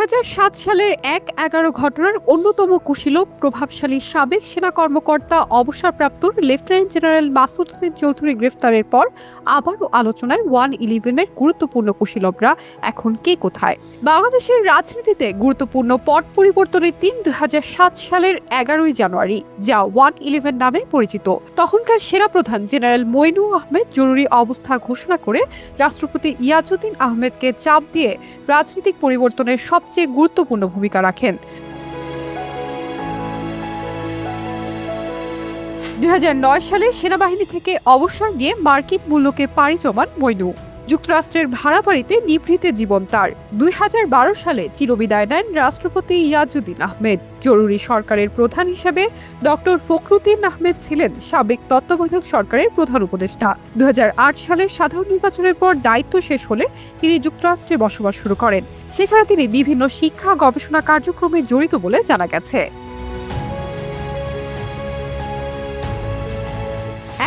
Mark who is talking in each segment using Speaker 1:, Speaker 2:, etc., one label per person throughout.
Speaker 1: ২০০৭ সালের ১-১১ ঘটনার অন্যতম কুশীলব প্রভাবশালী সাবেক সেনা কর্মকর্তা অবসরপ্রাপ্ত লেফটেন্যান্ট জেনারেল মাসুদ উদ্দিন চৌধুরী গ্রেফতারের পর আবারও আলোচনায় 1-11-এর গুরুত্বপূর্ণ কুশীলবরা এখন কে কোথায়। বাংলাদেশের রাজনীতিতে গুরুত্বপূর্ণ পট পরিবর্তনের দিন ২০০৭ সালের ১১ই জানুয়ারি, যা 1-11 নামে পরিচিত। তখনকার সেনাপ্রধান জেনারেল মইনুল আহমেদ জরুরি অবস্থা ঘোষণা করে রাষ্ট্রপতি ইয়াজউদ্দিন আহমেদকে চাপ দিয়ে রাজনৈতিক পরিবর্তনের সবচেয়ে গুরুত্বপূর্ণ ভূমিকা রাখেন। ২০০৯ সালে সেনাবাহিনী থেকে অবসর নিয়ে মার্কিন মূল্যকে পাড়ি জমান মইনু। যুক্তরাষ্ট্রের ভাড়া বাড়িতে নিভৃতে জীবন তার। ২০১২ সালে চিরবিদায় নেন রাষ্ট্রপতি ইয়াজউদ্দিন আহমেদ। জরুরি সরকারের প্রধান হিসেবে ডক্টর ফখরুদ্দিন আহমেদ ছিলেন সাবেক তত্ত্বাবধায়ক সরকারের প্রধান উপদেষ্টা। ২০০৮ সালের সাধারণ নির্বাচনের পর দায়িত্ব শেষ হলে তিনি যুক্তরাষ্ট্রে বসবাস শুরু করেন। সেখানে তিনি বিভিন্ন শিক্ষা গবেষণা কার্যক্রমে জড়িত বলে জানা গেছে।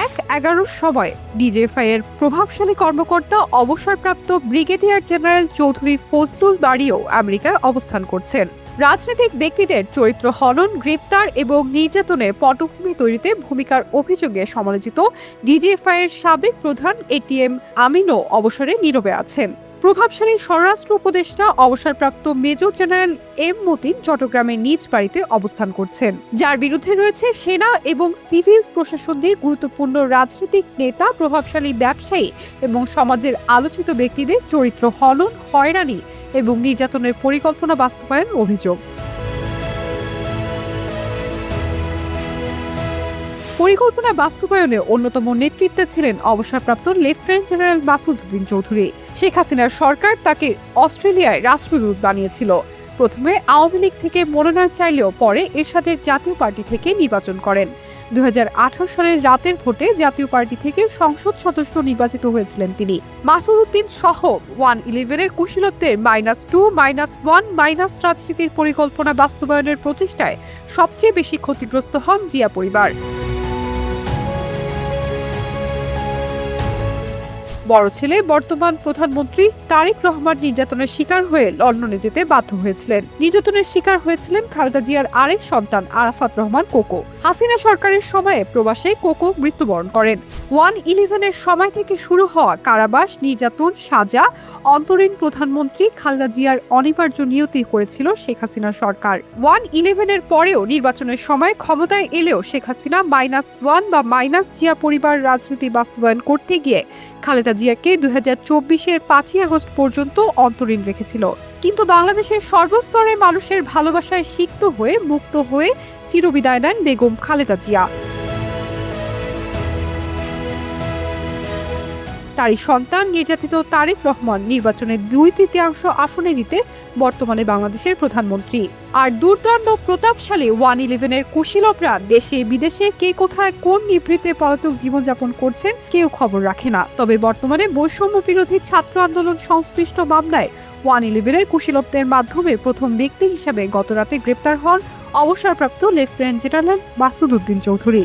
Speaker 1: ১-১১ সময় ডিজিএফআই এর প্রভাবশালী কর্মকর্তা অবসরপ্রাপ্ত ব্রিগেডিয়ার জেনারেল চৌধুরী ফজলুল বারীও আমেরিকায় অবস্থান করছেন। রাজনৈতিক ব্যক্তিদের চরিত্র হনন, গ্রেপ্তার এবং নির্যাতনের পটভূমি তৈরিতে ভূমিকার অভিযোগে সমালোচিত ডিজিএফআই এর সাবেক প্রধান এটিএম আমিনও অবসরে নীরবে আছেন। প্রভাবশালী স্বরাষ্ট্র উপদেষ্টা অবসরপ্রাপ্ত মেজর জেনারেল এম মতিন চট্টগ্রামের নিজ বাড়িতে অবস্থান করছেন, যার বিরুদ্ধে রয়েছে সেনা এবং সিভিল প্রশাসন দিয়ে গুরুত্বপূর্ণ রাজনৈতিক নেতা, প্রভাবশালী ব্যবসায়ী এবং সমাজের আলোচিত ব্যক্তিদের চরিত্র হনন, হয়রানি এবং নির্যাতনের পরিকল্পনা বাস্তবায়ন অভিযোগ। পরিকল্পনা বাস্তবায়নে অন্যতম নেতৃত্বে ছিলেন অবসরপ্রাপ্ত লেফটেন্যান্ট জেনারেল মাসুদ উদ্দিন চৌধুরী। শেখ হাসিনার সরকার তাকে অস্ট্রেলিয়ায় রাষ্ট্রদূত বানিয়েছিল। প্রথমে আওয়ামী লীগ থেকে মনোনয়ন চাইলেও পরে এরশাদের জাতীয় পার্টি থেকে নির্বাচন করেন। ২০১৮ সালের রাতের ভোটে জাতীয় পার্টি থেকে সংসদ সদস্য নির্বাচিত হয়েছিলেন তিনি। মাসুদ উদ্দিন সহ 1-11-এর কুশীলবদের -2, -1, রাজনীতির পরিকল্পনা বাস্তবায়নের প্রচেষ্টায় সবচেয়ে বেশি ক্ষতিগ্রস্ত হন জিয়া পরিবার। বড় ছেলে বর্তমান প্রধানমন্ত্রী তারেক রহমান নির্যাতনের শিকার হয়ে লন্ডনে যেতে বাধ্য হয়েছিলেন। নির্যাতনের শিকার হয়েছিলেন খালেদা জিয়ার আরেক সন্তান আরাফাত রহমান কোকো। হাসিনা সরকারের সময়ে প্রবাসে কোকো মৃত্যুবরণ করেন। 1-11-এর সময় থেকে শুরু হওয়া কারাবাস, নির্যাতন, সাজা অন্তরীণ প্রধানমন্ত্রী খালেদা জিয়ার অনিবার্য নিয়তি করেছিল শেখ হাসিনা সরকার। 1-11-এর পরেও নির্বাচনের সময় ক্ষমতায় এলেও শেখ হাসিনা -1 বা জিয়া পরিবার রাজনীতি বাস্তবায়ন করতে গিয়ে খালেদা জিয়াকে ২০২৪-এর ৫ই আগস্ট পর্যন্ত অন্তরীণ রেখেছিল। কিন্তু বাংলাদেশের সর্বস্তরের মানুষের ভালোবাসায় সিক্ত হয়ে মুক্ত হয়ে চিরবিদায় নেন বেগম খালেদা জিয়া। তারই সন্তান নির্যাতিত তারেক রহমান নির্বাচনের 2/3 আসনে জিতে বর্তমানে বাংলাদেশের প্রধানমন্ত্রী। আর দুর্দান্ত প্রতাপশালী 1-11-এর কুশীলবরা দেশে বিদেশে কে কোথায় কোন নিভৃতে পলাতক জীবনযাপন করছেন কেউ খবর রাখে না। তবে বর্তমানে বৈষম্য বিরোধী ছাত্র আন্দোলন সংশ্লিষ্ট মামলায় 1-11-এর কুশীলবদের মাধ্যমে প্রথম ব্যক্তি হিসেবে গতরাতে গ্রেপ্তার হন অবসরপ্রাপ্ত লেফটেন্যান্ট জেনারেল মাসুদ উদ্দিন চৌধুরী।